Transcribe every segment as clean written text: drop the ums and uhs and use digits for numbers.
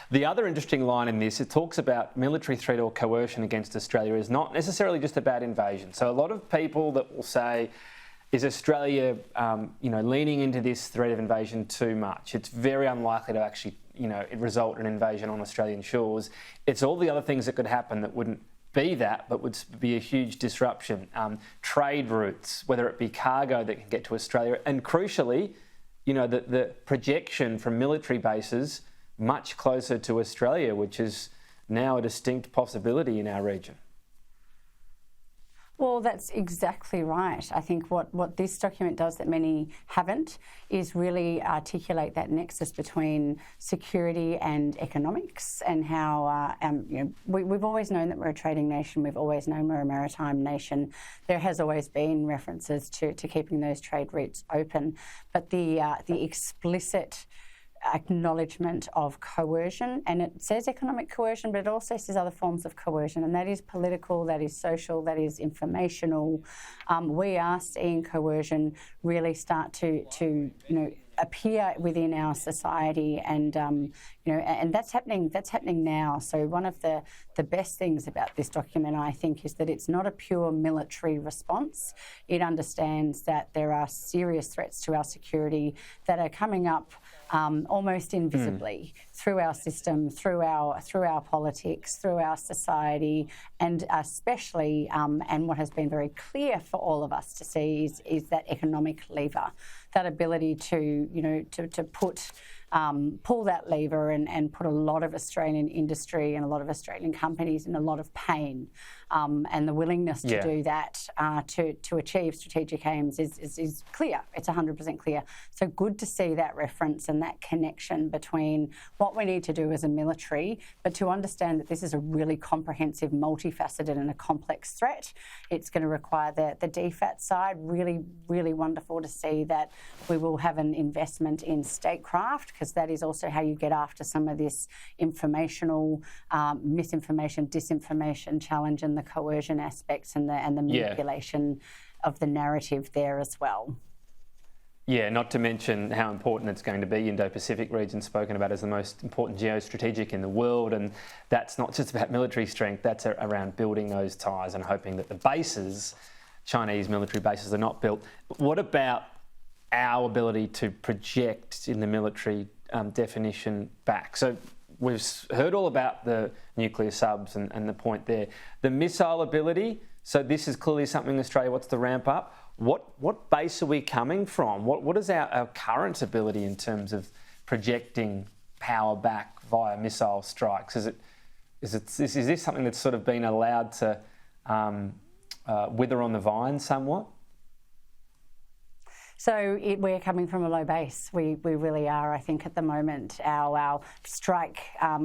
The other interesting line in this, it talks about military threat or coercion against Australia is not necessarily just about invasion. So a lot of people that will say, is Australia, leaning into this threat of invasion too much? It's very unlikely to actually, result in an invasion on Australian shores. It's all the other things that could happen that wouldn't be that, but would be a huge disruption. Trade routes, whether it be cargo that can get to Australia, and crucially, the projection from military bases much closer to Australia, which is now a distinct possibility in our region. Well, that's exactly right. I think what this document does that many haven't is really articulate that nexus between security and economics, and how we've always known that we're a trading nation. We've always known we're a maritime nation. There has always been references to keeping those trade routes open, but the explicit acknowledgement of coercion, and it says economic coercion, but it also says other forms of coercion, and that is political, that is social, that is informational. We are seeing coercion really start to appear within our society, and and that's happening now. So one of the best things about this document, I think, is that it's not a pure military response. It understands that there are serious threats to our security that are coming up almost invisibly through our system, through our politics, through our society, and especially, and what has been very clear for all of us to see is that economic lever, that ability to pull that lever and put a lot of Australian industry and a lot of Australian companies in a lot of pain, and the willingness to do that to achieve strategic aims is clear. It's 100% clear. So good to see that reference and that connection between what we need to do as a military, but to understand that this is a really comprehensive, multifaceted and a complex threat. It's going to require the DFAT side. Really, really wonderful to see that we will have an investment in statecraft, because that is also how you get after some of this informational misinformation, disinformation challenge, and the coercion aspects and the manipulation of the narrative there as well. Yeah, not to mention how important it's going to be. Indo-Pacific region spoken about as the most important geostrategic in the world, and that's not just about military strength, that's around building those ties and hoping that the bases, Chinese military bases, are not built. But what about our ability to project in the military definition back? So we've heard all about the nuclear subs and the point there. The missile ability, so this is clearly something Australia wants to ramp up. What base are we coming from? What is our current ability in terms of projecting power back via missile strikes? Is this something that's sort of been allowed to wither on the vine somewhat? So we're coming from a low base. We really are, I think, at the moment. Our strike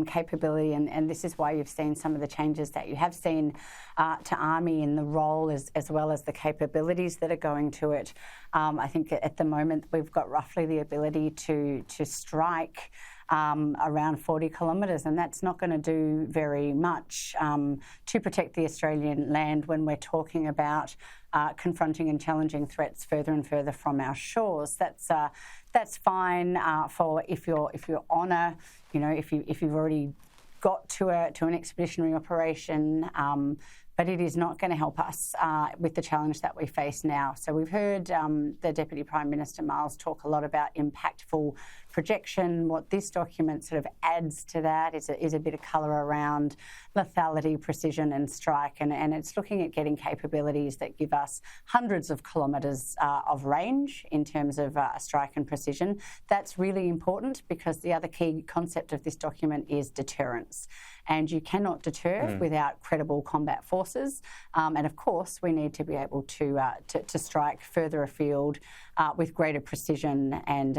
capability, and this is why you've seen some of the changes that you have seen to Army in the role as well as the capabilities that are going to it. I think at the moment we've got roughly the ability to strike around 40 kilometres, and that's not going to do very much to protect the Australian land when we're talking about confronting and challenging threats further and further from our shores. That's fine for if you're on a, if you've already got to an expeditionary operation. But it is not going to help us with the challenge that we face now. So we've heard the Deputy Prime Minister Miles talk a lot about impactful projection. What this document sort of adds to that is a bit of colour around lethality, precision and strike, and it's looking at getting capabilities that give us hundreds of kilometres of range in terms of strike and precision. That's really important, because the other key concept of this document is deterrence. And you cannot deter without credible combat forces. And of course, we need to be able to strike further afield with greater precision and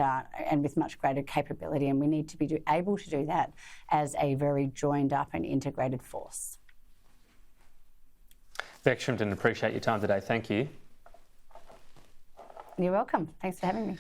with much greater capability. And we need to be able to do that as a very joined up and integrated force. Beck Shrimpton, appreciate your time today. Thank you. You're welcome. Thanks for having me.